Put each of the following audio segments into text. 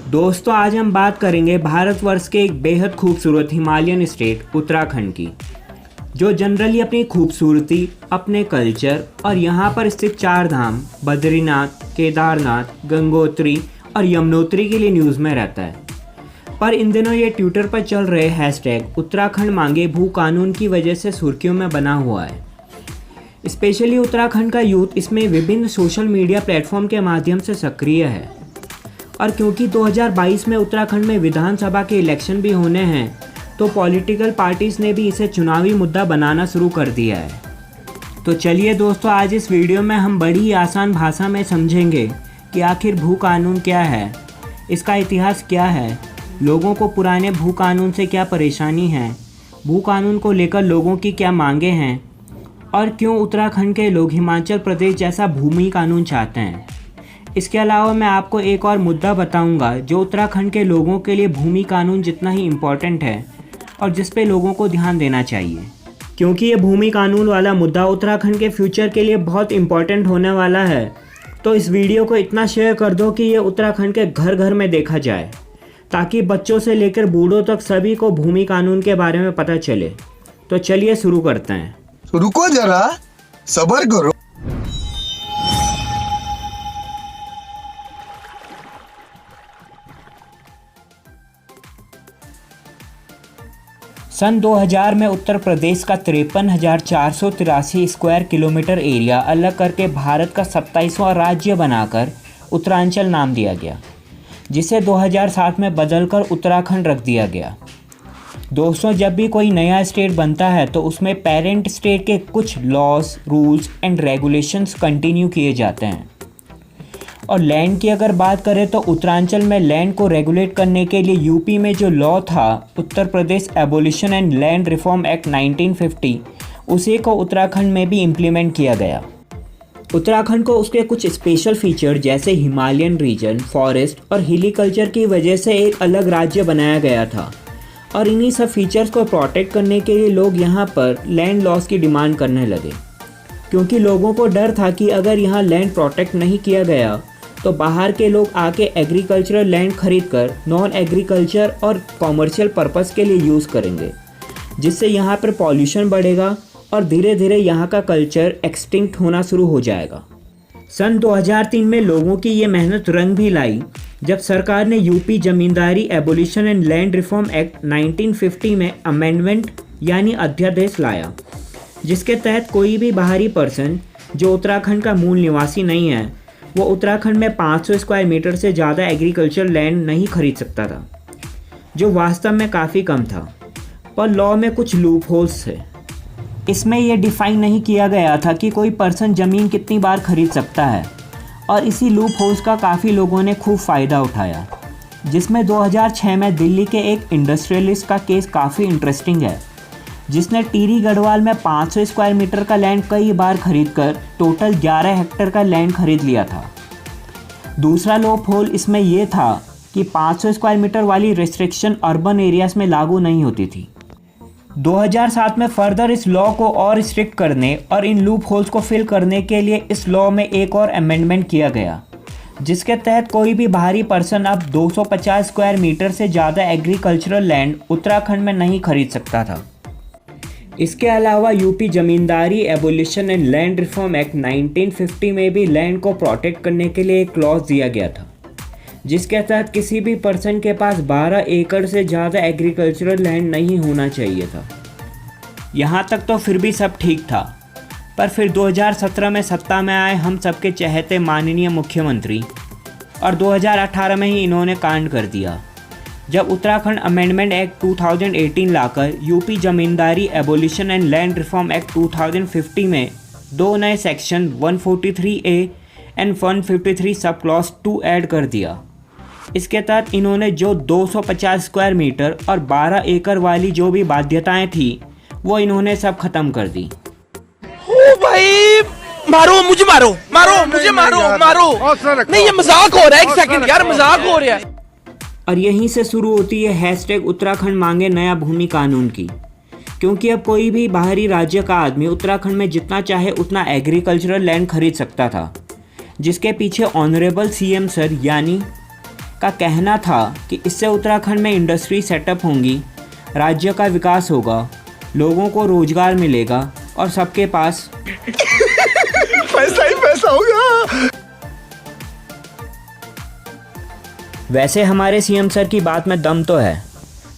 दोस्तों आज हम बात करेंगे भारतवर्ष के एक बेहद खूबसूरत हिमालयन स्टेट उत्तराखंड की, जो जनरली अपनी खूबसूरती, अपने कल्चर और यहाँ पर स्थित चार धाम बद्रीनाथ, केदारनाथ, गंगोत्री और यमुनोत्री के लिए न्यूज़ में रहता है। पर इन दिनों ये ट्विटर पर चल रहे हैशटैग उत्तराखंड मांगे भू कानून की वजह से सुर्खियों में बना हुआ है। स्पेशली उत्तराखंड का यूथ इसमें विभिन्न सोशल मीडिया प्लेटफॉर्म के माध्यम से सक्रिय है। और क्योंकि 2022 में उत्तराखंड में विधानसभा के इलेक्शन भी होने हैं, तो पॉलिटिकल पार्टीज़ ने भी इसे चुनावी मुद्दा बनाना शुरू कर दिया है। तो चलिए दोस्तों, आज इस वीडियो में हम बड़ी ही आसान भाषा में समझेंगे कि आखिर भू कानून क्या है, इसका इतिहास क्या है, लोगों को पुराने भू कानून से क्या परेशानी है, भू कानून को लेकर लोगों की क्या मांगे हैं और क्यों उत्तराखंड के लोग हिमाचल प्रदेश जैसा भूमि कानून चाहते हैं। इसके अलावा मैं आपको एक और मुद्दा बताऊंगा जो उत्तराखंड के लोगों के लिए भूमि कानून जितना ही इम्पॉर्टेंट है और जिस पे लोगों को ध्यान देना चाहिए, क्योंकि ये भूमि कानून वाला मुद्दा उत्तराखंड के फ्यूचर के लिए बहुत इम्पॉर्टेंट होने वाला है। तो इस वीडियो को इतना शेयर कर दो कि ये उत्तराखंड के घर घर में देखा जाए, ताकि बच्चों से लेकर बूढ़ों तक सभी को भूमि कानून के बारे में पता चले। तो चलिए शुरू करते हैं। रुको जरा, सब्र करो। सन 2000 में उत्तर प्रदेश का 53,483 स्क्वायर किलोमीटर एरिया अलग करके भारत का 27वां राज्य बनाकर उत्तरांचल नाम दिया गया, जिसे 2007 में बदलकर उत्तराखंड रख दिया गया। दोस्तों, जब भी कोई नया स्टेट बनता है तो उसमें पेरेंट स्टेट के कुछ laws, rules and regulations continue किए जाते हैं। और लैंड की अगर बात करें तो उत्तरांचल में लैंड को रेगुलेट करने के लिए यूपी में जो लॉ था, Uttar Pradesh abolition and land reform act 1950, उसी को उत्तराखंड में भी इम्प्लीमेंट किया गया। उत्तराखंड को उसके कुछ स्पेशल फीचर जैसे हिमालयन रीजन, फॉरेस्ट और हिली कल्चर की वजह से एक अलग राज्य बनाया गया था। और इन्हीं सब फीचर्स को प्रोटेक्ट करने के लिए लोग यहाँ पर लैंड लॉस की डिमांड करने लगे, क्योंकि लोगों को डर था कि अगर यहाँ लैंड प्रोटेक्ट नहीं किया गया तो बाहर के लोग आके एग्रीकल्चरल लैंड खरीदकर नॉन एग्रीकल्चर और कॉमर्शियल पर्पस के लिए यूज़ करेंगे, जिससे यहाँ पर पॉल्यूशन बढ़ेगा और धीरे धीरे यहाँ का कल्चर एक्सटिंक्ट होना शुरू हो जाएगा। सन 2003 में लोगों की ये मेहनत रंग भी लाई जब सरकार ने UP zamindari abolition and land reform act 1950 में अमेंडमेंट यानी अध्यादेश लाया, जिसके तहत कोई भी बाहरी पर्सन जो उत्तराखंड का मूल निवासी नहीं है, वो उत्तराखंड में 500 स्क्वायर मीटर से ज़्यादा एग्रीकल्चर लैंड नहीं खरीद सकता था, जो वास्तव में काफ़ी कम था। पर लॉ में कुछ लूप होल्स थे। इसमें यह डिफ़ाइन नहीं किया गया था कि कोई पर्सन ज़मीन कितनी बार खरीद सकता है, और इसी लूप होल्स का काफ़ी लोगों ने खूब फ़ायदा उठाया, जिसमें 2006 में दिल्ली के एक इंडस्ट्रियलिस्ट का केस काफ़ी इंटरेस्टिंग है, जिसने टिहरी गढ़वाल में 500 स्क्वायर मीटर का लैंड कई बार खरीदकर टोटल 11 हेक्टेयर का लैंड खरीद लिया था। दूसरा लूप होल इसमें यह था कि 500 स्क्वायर मीटर वाली रिस्ट्रिक्शन अर्बन एरियाज में लागू नहीं होती थी। 2007 में फर्दर इस लॉ को और स्ट्रिक्ट करने और इन लूप होल्स को फिल करने के लिए इस लॉ में एक और अमेंडमेंट किया गया, जिसके तहत कोई भी बाहरी पर्सन अब 250 स्क्वायर मीटर से ज़्यादा एग्रीकल्चरल लैंड उत्तराखंड में नहीं खरीद सकता था। इसके अलावा UP zamindari abolition and land reform act 1950 में भी लैंड को प्रोटेक्ट करने के लिए एक क्लॉज दिया गया था, जिसके तहत किसी भी पर्सन के पास 12 एकड़ से ज़्यादा एग्रीकल्चरल लैंड नहीं होना चाहिए था। यहाँ तक तो फिर भी सब ठीक था, पर फिर 2017 में सत्ता में आए हम सबके चहेते माननीय मुख्यमंत्री, और 2018 में ही इन्होंने कांड कर दिया, जब Uttarakhand amendment act 2018 locker UP zamindari abolition and land reform act 2050 में दो नए section 143A and 153 sub clause 2 add कर दिया। इसके तहत इन्होंने जो 250 स्क्वायर मीटर और 12 एकड़ वाली जो भी बाध्यताएं थी, वो इन्होंने सब खत्म कर दी। ओ भाई, मारो मुझे, मारो मारो मुझे, मारो मारो, नहीं ये मजाक हो रहा है, एक सेकंड यार, मजाक हो रहा है। और यहीं से शुरू होती है हैशटैग उत्तराखंड मांगे नया भूमि कानून की, क्योंकि अब कोई भी बाहरी राज्य का आदमी उत्तराखंड में जितना चाहे उतना एग्रीकल्चरल लैंड खरीद सकता था, जिसके पीछे ऑनरेबल सीएम सर यानी का कहना था कि इससे उत्तराखंड में इंडस्ट्री सेटअप होंगी, राज्य का विकास होगा, लोगों को रोजगार मिलेगा और सबके पास पैसा ही पैसा होगा। वैसे हमारे सीएम सर की बात में दम तो है।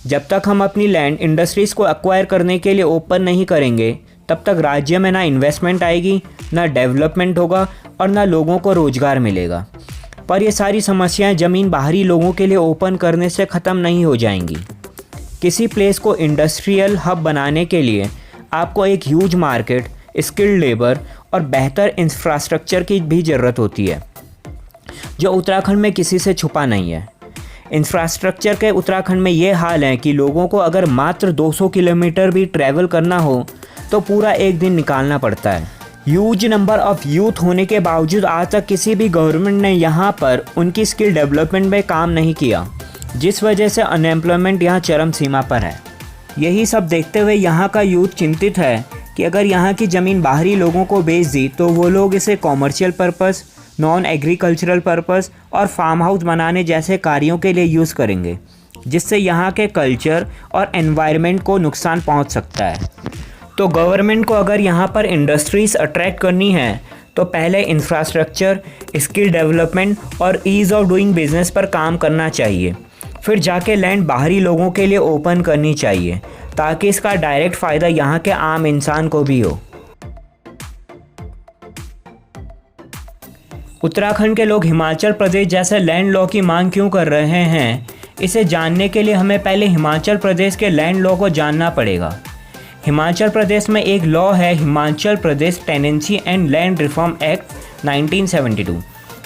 जब तक हम अपनी लैंड इंडस्ट्रीज़ को एक्वायर करने के लिए ओपन नहीं करेंगे, तब तक राज्य में ना इन्वेस्टमेंट आएगी, ना डेवलपमेंट होगा और ना लोगों को रोज़गार मिलेगा। पर ये सारी समस्याएं ज़मीन बाहरी लोगों के लिए ओपन करने से ख़त्म नहीं हो जाएंगी। किसी प्लेस को इंडस्ट्रियल हब बनाने के लिए आपको एक ह्यूज मार्केट, स्किल्ड लेबर और बेहतर इंफ्रास्ट्रक्चर की भी ज़रूरत होती है, जो उत्तराखंड में किसी से छुपा नहीं है। इंफ्रास्ट्रक्चर के उत्तराखंड में ये हाल है कि लोगों को अगर मात्र 200 किलोमीटर भी ट्रैवल करना हो तो पूरा एक दिन निकालना पड़ता है। ह्यूज नंबर ऑफ यूथ होने के बावजूद आज तक किसी भी गवर्नमेंट ने यहाँ पर उनकी स्किल डेवलपमेंट में काम नहीं किया, जिस वजह से अनएम्प्लॉयमेंट यहाँ चरम सीमा पर है। यही सब देखते हुए यहाँ का यूथ चिंतित है कि अगर यहाँ की ज़मीन बाहरी लोगों को बेच दी तो वो लोग इसे commercial purpose, non agricultural purpose और फार्म हाउस बनाने जैसे कार्यों के लिए यूज़ करेंगे, जिससे यहाँ के कल्चर और एनवायरनमेंट को नुकसान पहुँच सकता है। तो गवर्नमेंट को अगर यहाँ पर इंडस्ट्रीज़ अट्रैक्ट करनी है तो पहले इंफ्रास्ट्रक्चर, स्किल डेवलपमेंट और ईज़ ऑफ डूइंग बिजनेस पर काम करना चाहिए। फिर जाके लैंड बाहरी लोगों के लिए ओपन करनी चाहिए, ताकि इसका डायरेक्ट फ़ायदा यहाँ के आम इंसान को भी हो। उत्तराखंड के लोग हिमाचल प्रदेश जैसे लैंड लॉ की मांग क्यों कर रहे हैं, इसे जानने के लिए हमें पहले हिमाचल प्रदेश के लैंड लॉ को जानना पड़ेगा। हिमाचल प्रदेश में एक लॉ है, Himachal Pradesh tenancy and land reform act 1972।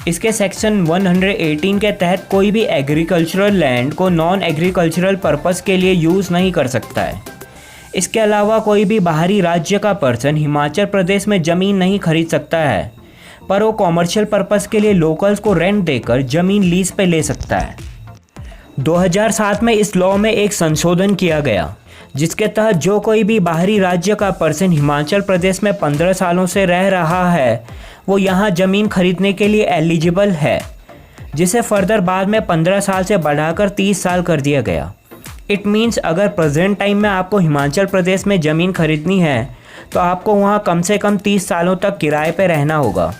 इसके सेक्शन 118 के तहत कोई भी एग्रीकल्चरल लैंड को नॉन एग्रीकल्चरल पर्पस के लिए यूज़ नहीं कर सकता है। इसके अलावा कोई भी बाहरी राज्य का पर्सन हिमाचल प्रदेश में ज़मीन नहीं खरीद सकता है, पर वो कॉमर्शियल पर्पस के लिए लोकल्स को रेंट देकर ज़मीन लीज पे ले सकता है। 2007 में इस लॉ में एक संशोधन किया गया, जिसके तहत जो कोई भी बाहरी राज्य का पर्सन हिमाचल प्रदेश में 15 सालों से रह रहा है, वो यहाँ ज़मीन खरीदने के लिए एलिजिबल है, जिसे फर्दर बाद में 15 साल से बढ़ाकर 30 साल कर दिया गया। इट मीन्स अगर प्रेजेंट टाइम में आपको हिमाचल प्रदेश में ज़मीन खरीदनी है तो आपको वहाँ कम से कम 30 सालों तक किराए पर रहना होगा।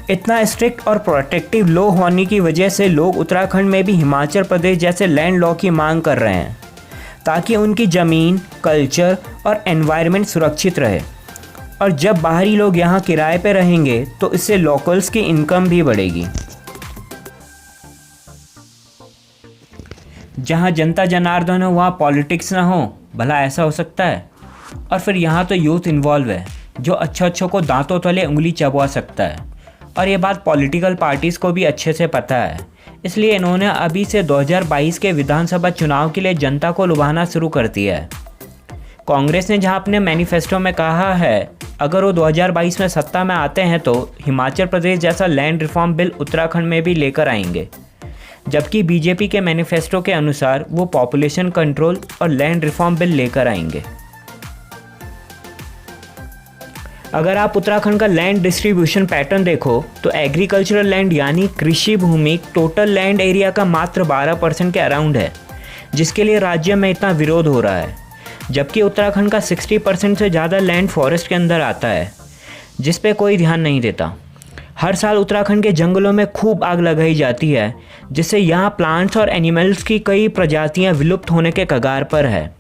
इतना स्ट्रिक्ट और प्रोटेक्टिव लॉ होने की वजह से लोग उत्तराखंड में भी हिमाचल प्रदेश जैसे लैंड लॉ की मांग कर रहे हैं, ताकि उनकी ज़मीन, कल्चर और एनवायरनमेंट सुरक्षित रहे। और जब बाहरी लोग यहाँ किराए पे रहेंगे तो इससे लोकल्स की इनकम भी बढ़ेगी। जहाँ जनता जनार्दन हो वहाँ पॉलिटिक्स ना हो, भला ऐसा हो सकता है? और फिर यहाँ तो यूथ इन्वॉल्व है, जो अच्छों को दांतों तले उंगली चबवा सकता है। और ये बात पॉलिटिकल पार्टीज़ को भी अच्छे से पता है, इसलिए इन्होंने अभी से 2022 के विधानसभा चुनाव के लिए जनता को लुभाना शुरू कर दिया है। कांग्रेस ने जहां अपने मैनिफेस्टो में कहा है अगर वो 2022 में सत्ता में आते हैं तो हिमाचल प्रदेश जैसा लैंड रिफॉर्म बिल उत्तराखंड में भी लेकर आएंगे, जबकि बीजेपी के मैनिफेस्टो के अनुसार वो पॉपुलेशन कंट्रोल और लैंड रिफॉर्म बिल लेकर आएंगे। अगर आप उत्तराखंड का लैंड डिस्ट्रीब्यूशन पैटर्न देखो तो एग्रीकल्चरल लैंड यानी कृषि भूमि टोटल लैंड एरिया का मात्र 12% के अराउंड है, जिसके लिए राज्य में इतना विरोध हो रहा है। जबकि उत्तराखंड का 60% से ज़्यादा लैंड फॉरेस्ट के अंदर आता है, जिस पे कोई ध्यान नहीं देता। हर साल उत्तराखंड के जंगलों में खूब आग लगाई जाती है, जिससे यहाँ प्लांट्स और एनिमल्स की कई प्रजातियाँ विलुप्त होने के कगार पर है।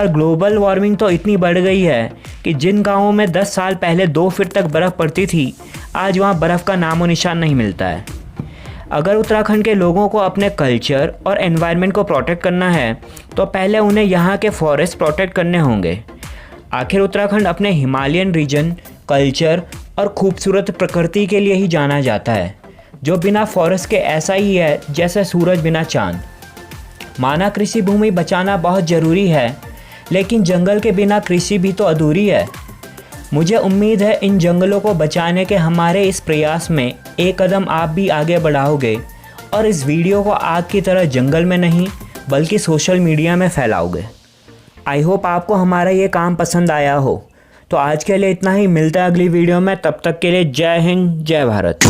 और ग्लोबल वार्मिंग तो इतनी बढ़ गई है कि जिन गांवों में 10 साल पहले 2 फीट तक बर्फ़ पड़ती थी, आज वहां बर्फ़ का नामो निशान नहीं मिलता है। अगर उत्तराखंड के लोगों को अपने कल्चर और एनवायरनमेंट को प्रोटेक्ट करना है तो पहले उन्हें यहाँ के फॉरेस्ट प्रोटेक्ट करने होंगे। आखिर उत्तराखंड अपने हिमालयन रीजन, कल्चर और खूबसूरत प्रकृति के लिए ही जाना जाता है, जो बिना फॉरेस्ट के ऐसा ही है जैसे सूरज बिना चाँद। माना कृषि भूमि बचाना बहुत ज़रूरी है, लेकिन जंगल के बिना कृषि भी तो अधूरी है। मुझे उम्मीद है इन जंगलों को बचाने के हमारे इस प्रयास में एक कदम आप भी आगे बढ़ाओगे और इस वीडियो को आग की तरह जंगल में नहीं बल्कि सोशल मीडिया में फैलाओगे। आई होप आपको हमारा ये काम पसंद आया हो। तो आज के लिए इतना ही, मिलता है अगली वीडियो में। तब तक के लिए जय हिंद, जय भारत।